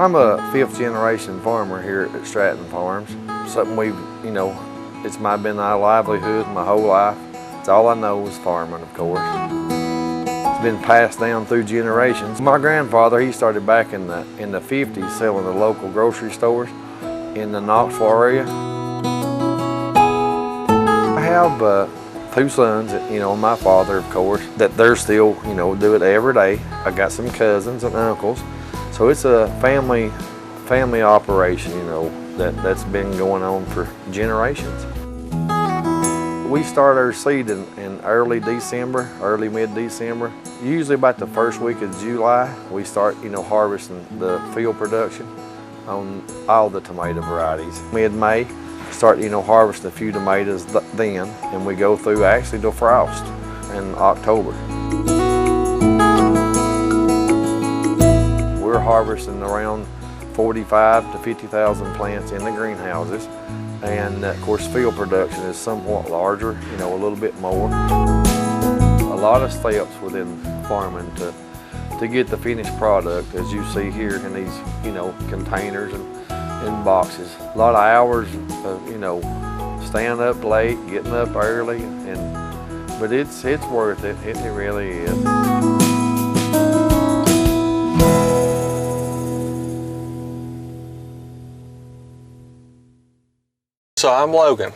I'm a 5th generation farmer here at Stratton Farms. Something it's been my livelihood my whole life. It's all I know is farming, of course. It's been passed down through generations. My grandfather, he started back in the 50s selling at local grocery stores in the Knoxville area. I have 2 sons, my father, of course, that they're still, do it every day. I got some cousins and uncles. So it's a family operation, that's been going on for generations. We start our seed in early December, early mid-December. Usually about the first week of July, we start, harvesting the field production on all the tomato varieties. Mid-May, start, harvesting a few tomatoes then, and we go through actually to frost in October. We're harvesting around 45 to 50,000 plants in the greenhouses, and of course field production is somewhat larger, a little bit more. A lot of steps within farming to get the finished product, as you see here in these containers and boxes. A lot of hours of staying up late, getting up early, but it's worth it. It really is. So I'm Logan.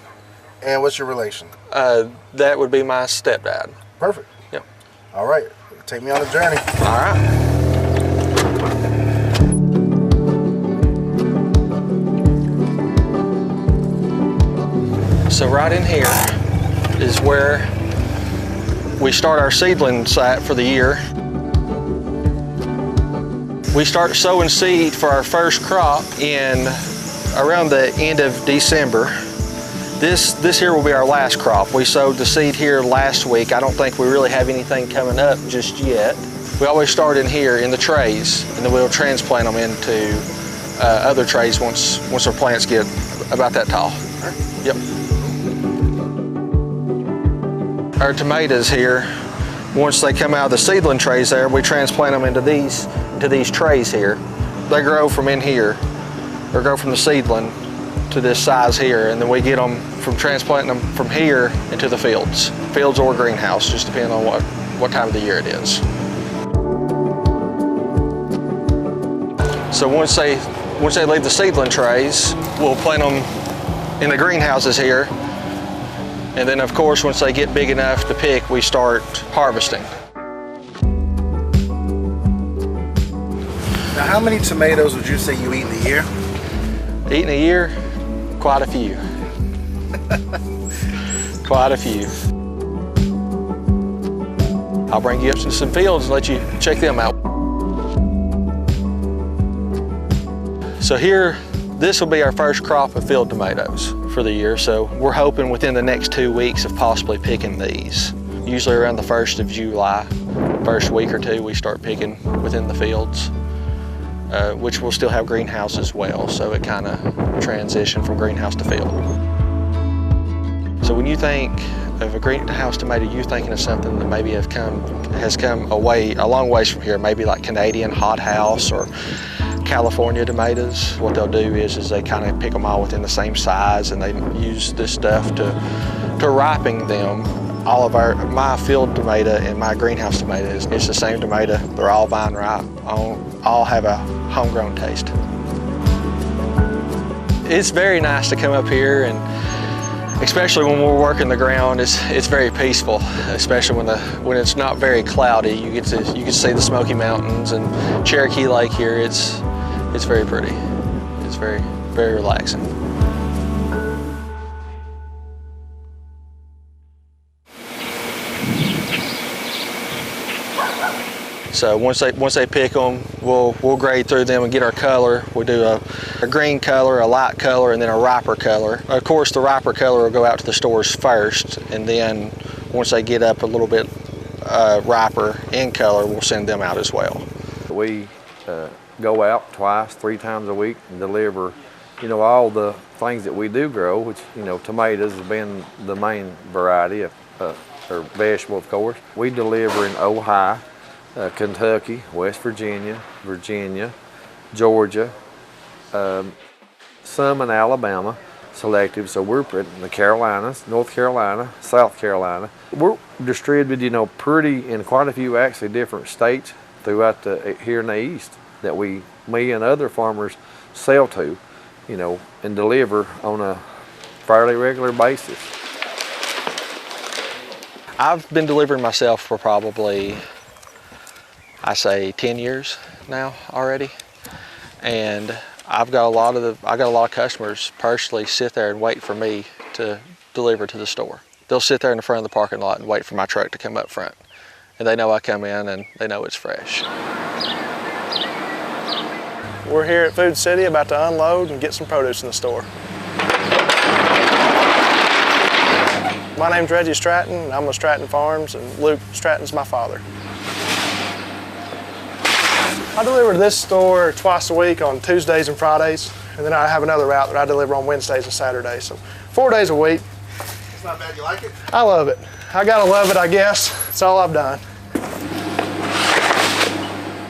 And what's your relation? That would be my stepdad. Perfect. Yep. All right, take me on a journey. All right. So right in here is where we start our seedling site for the year. We start sowing seed for our first crop in around the end of December. This here will be our last crop. We sowed the seed here last week. I don't think we really have anything coming up just yet. We always start in here in the trays, and then we'll transplant them into other trays once our plants get about that tall. Yep. Our tomatoes here, once they come out of the seedling trays there, we transplant them into these trays here. They grow from in here, or grow from the seedling to this size here, and then we get them from transplanting them from here into the fields or greenhouse, just depending on what time of the year it is. So once they leave the seedling trays, we'll plant them in the greenhouses here, and then of course once they get big enough to pick, we start harvesting. Now, how many tomatoes would you say you eat in a year? Eating a year, quite a few. Quite a few. I'll bring you up to some fields and let you check them out. So here, this will be our first crop of field tomatoes for the year. So we're hoping within the next 2 weeks of possibly picking these. Usually around the 1st of July, first week or 2, we start picking within the fields. Which will still have greenhouse as well, so it kind of transitioned from greenhouse to field. So when you think of a greenhouse tomato, you're thinking of something that maybe has come a long ways from here, maybe like Canadian hothouse or California tomatoes. What they'll do is they kind of pick them all within the same size, and they use this stuff to ripen them. All of my field tomato and my greenhouse tomato it's the same tomato. They're all vine ripe. All have a homegrown taste. It's very nice to come up here, and especially when we're working the ground, it's very peaceful. Especially when it's not very cloudy, you get to see the Smoky Mountains and Cherokee Lake here. It's very pretty. It's very, very relaxing. So once they pick them, we'll grade through them and get our color. We do a green color, a light color, and then a riper color. Of course, the riper color will go out to the stores first, and then once they get up a little bit riper in color, we'll send them out as well. We go out twice, 3 times a week and deliver, all the things that we do grow, which, tomatoes has been the main variety or vegetable, of course. We deliver in Ohio, Kentucky, West Virginia, Georgia, some in Alabama, selective. So we're in the Carolinas, North Carolina, South Carolina. We're distributed, pretty in quite a few actually different states throughout here in the East that me and other farmers sell to, and deliver on a fairly regular basis. I've been delivering myself for probably, I say 10 years now already. And I got a lot of customers personally sit there and wait for me to deliver to the store. They'll sit there in the front of the parking lot and wait for my truck to come up front. And they know I come in and they know it's fresh. We're here at Food City about to unload and get some produce in the store. My name's Reggie Stratton, I'm with Stratton Farms, and Luke Stratton's my father. I deliver to this store twice a week on Tuesdays and Fridays, and then I have another route that I deliver on Wednesdays and Saturdays, so 4 days a week. It's not bad, you like it? I love it. I gotta love it, I guess. It's all I've done.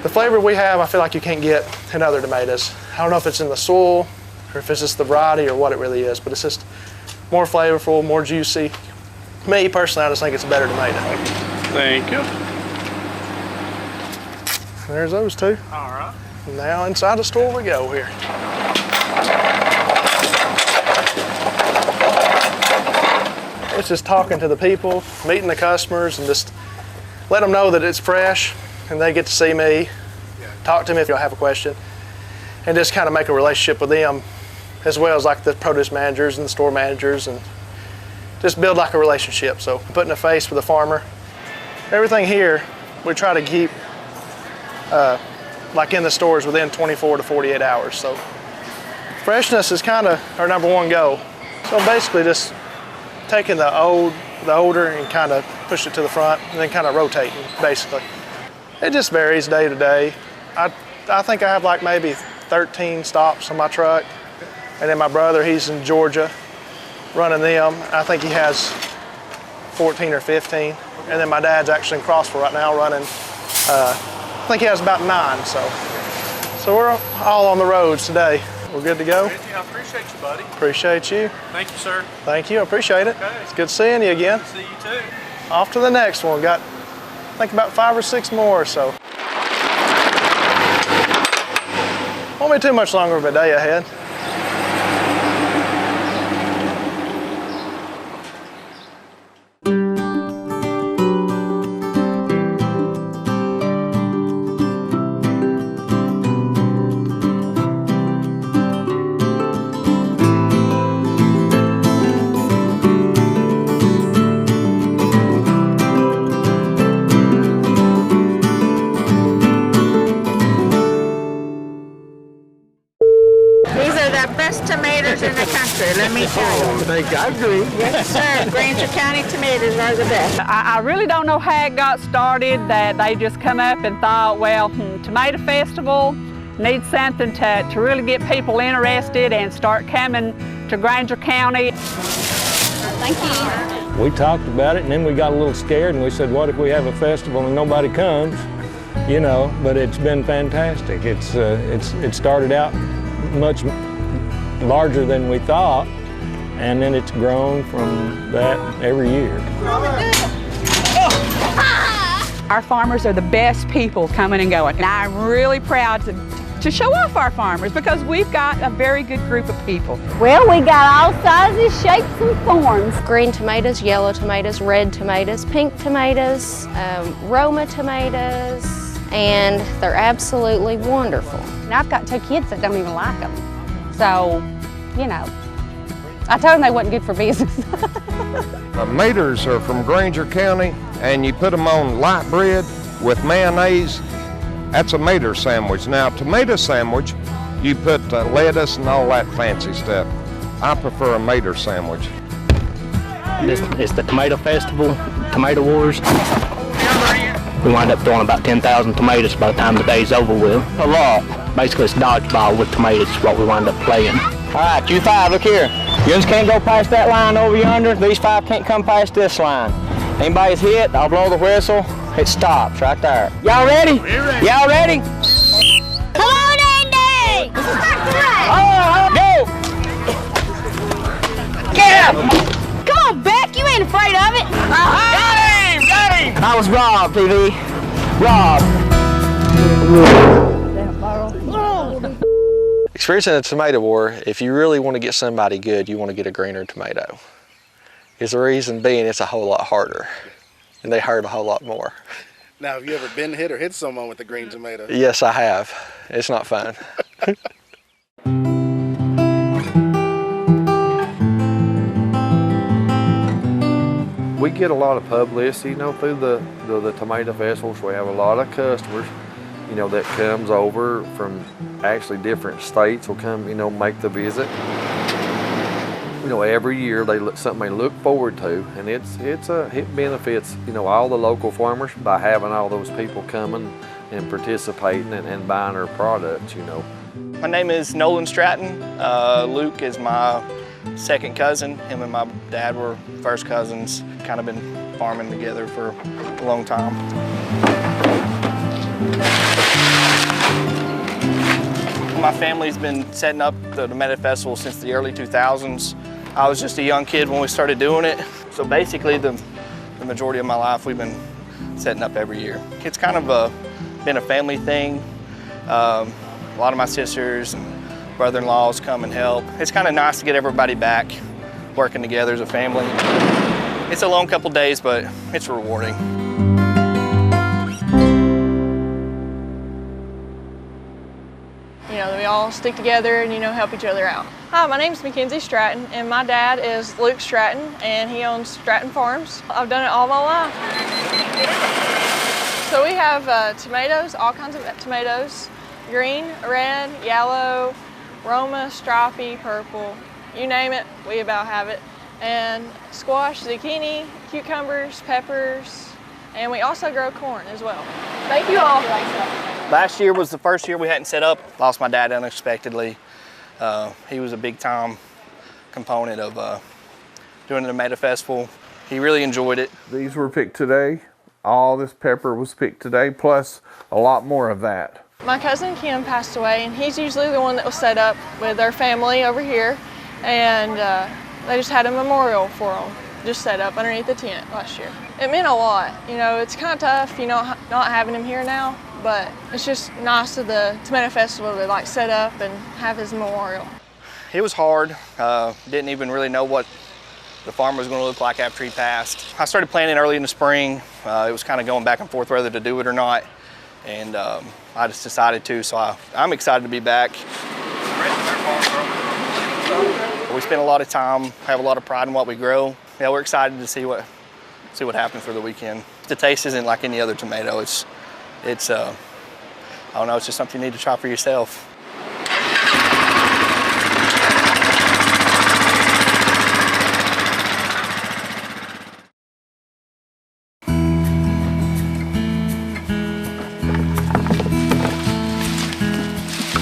The flavor we have, I feel like you can't get in other tomatoes. I don't know if it's in the soil, or if it's just the variety, or what it really is, but it's just more flavorful, more juicy. Me, personally, I just think it's a better tomato. Thank you. There's those two. All right. Now inside the store we go here. It's just talking to the people, meeting the customers, and just let them know that it's fresh, and they get to see me, talk to me if you have a question, and just kind of make a relationship with them, as well as like the produce managers and the store managers, and just build like a relationship. So putting a face with the farmer. Everything here, we try to keep like in the stores within 24 to 48 hours. So freshness is kind of our #1 goal. So basically just taking the older and kind of push it to the front and then kind of rotating basically. It just varies day to day. I think I have like maybe 13 stops on my truck. And then my brother, he's in Georgia running them. I think he has 14 or 15. And then my dad's actually in Crossville right now running, I think he has about 9, so we're all on the roads today. We're good to go? I appreciate you, buddy. Appreciate you. Thank you, sir. Thank you, I appreciate it. Okay. It's good seeing you again. See you too. Off to the next one. Got, I think about 5 or 6 more, so. Won't be too much longer of a day ahead. Tomatoes in the country, let me tell you. I agree. Yes, sir. Granger County tomatoes are the best. I really don't know how it got started, that they just come up and thought, well, Tomato Festival needs something to really get people interested and start coming to Granger County. Thank you. We talked about it and then we got a little scared and we said, what if we have a festival and nobody comes? But it's been fantastic. It started out much larger than we thought, and then it's grown from that every year. Our farmers are the best people coming and going, and I'm really proud to show off our farmers because we've got a very good group of people. Well, we got all sizes, shapes, and forms. Green tomatoes, yellow tomatoes, red tomatoes, pink tomatoes, Roma tomatoes, and they're absolutely wonderful. Now, I've got 2 kids that don't even like them. So, I told them they wasn't good for business. Tomatoes are from Granger County, and you put them on light bread with mayonnaise. That's a tomato sandwich. Now, tomato sandwich, you put lettuce and all that fancy stuff. I prefer a tomato sandwich. It's the Tomato Festival, Tomato Wars. We wind up throwing about 10,000 tomatoes by the time the day's over with. A lot. Basically, it's dodgeball with tomatoes is what we wind up playing. All right, you 5, look here. Yours can't go past that line over yonder. These 5 can't come past this line. Anybody's hit, I'll blow the whistle. It stops right there. Y'all ready? We're ready. Y'all ready? Come on in there! Go! Get him! Come on, Beck, you ain't afraid of it. Got him! Got him! I was robbed, PB. Robbed. Experiencing a tomato war, if you really want to get somebody good, you want to get a greener tomato. Is the reason being it's a whole lot harder and they hurt a whole lot more. Now, have you ever been hit or hit someone with a green tomato? Yes, I have. It's not fun. We get a lot of publicity, through the tomato festivals. We have a lot of customers, that comes over from actually different states will come, make the visit. Every year something they look forward to, and it benefits, all the local farmers by having all those people coming and participating and buying our products, My name is Nolan Stratton. Luke is my second cousin. Him and my dad were first cousins. Kind of been farming together for a long time. My family's been setting up the Tomato Festival since the early 2000s. I was just a young kid when we started doing it. So basically the majority of my life we've been setting up every year. It's kind of been a family thing. A lot of my sisters and brother-in-laws come and help. It's kind of nice to get everybody back working together as a family. It's a long couple days, but it's rewarding. We all stick together and, help each other out. Hi, my name's Mackenzie Stratton, and my dad is Luke Stratton, and he owns Stratton Farms. I've done it all my life. So we have tomatoes, all kinds of tomatoes, green, red, yellow, Roma, stripy, purple, you name it, we about have it. And squash, zucchini, cucumbers, peppers, and we also grow corn as well. Thank you all. Last year was the first year we hadn't set up. Lost my dad unexpectedly. He was a big time component of doing the Tomato Festival. He really enjoyed it. These were picked today. All this pepper was picked today, plus a lot more of that. My cousin Kim passed away, and he's usually the one that was set up with their family over here, and they just had a memorial for him, just set up underneath the tent last year. It meant a lot. It's kind of tough, not having him here now, but it's just nice of the Tomato Festival to set up and have his memorial. It was hard. Didn't even really know what the farm was going to look like after he passed. I started planning early in the spring. It was kind of going back and forth whether to do it or not, and I just decided to, so I'm excited to be back. We spend a lot of time, have a lot of pride in what we grow. Yeah, we're excited to see what happens for the weekend. The taste isn't like any other tomato. It's I don't know, it's just something you need to try for yourself.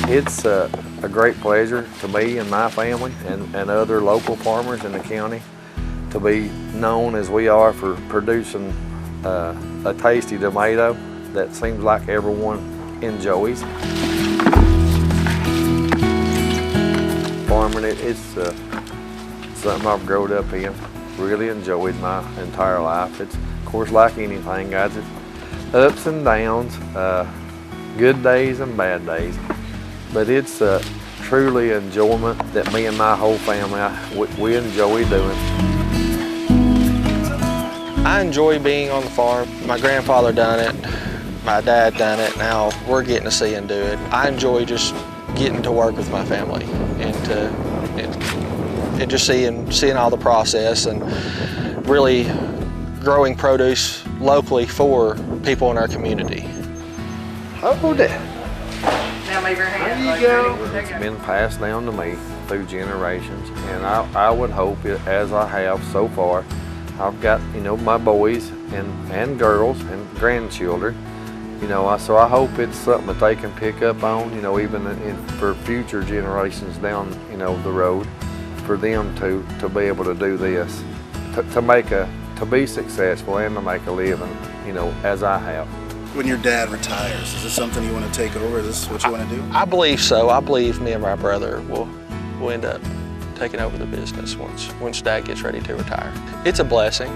It's a great pleasure to me and my family and other local farmers in the county to be known as we are for producing a tasty tomato that seems like everyone enjoys. Farming it's something I've grown up in, really enjoyed my entire life. It's, of course, like anything, guys, it's ups and downs, good days and bad days. But it's truly enjoyment that me and my whole family, we enjoy doing. I enjoy being on the farm. My grandfather done it, my dad done it, now we're getting to see him do it. I enjoy just getting to work with my family and just seeing all the process and really growing produce locally for people in our community. Hold it. Now move your hand. There you go. It's been passed down to me through generations, and I would hope, as I have so far, I've got, my boys and girls and grandchildren, so I hope it's something that they can pick up on, even for future generations down, the road, for them to be able to do this, to be successful and to make a living, as I have. When your dad retires, is this something you want to take over? Is this what you want to do? I believe so. I believe me and my brother will end up taking over the business once Dad gets ready to retire. It's a blessing,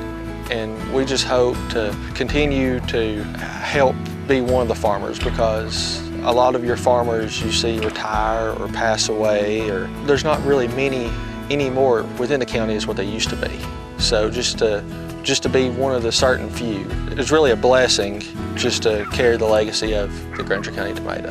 and we just hope to continue to help be one of the farmers, because a lot of your farmers you see retire or pass away, or there's not really many anymore within the county as what they used to be. So just to be one of the certain few, it's really a blessing just to carry the legacy of the Granger County Tomato.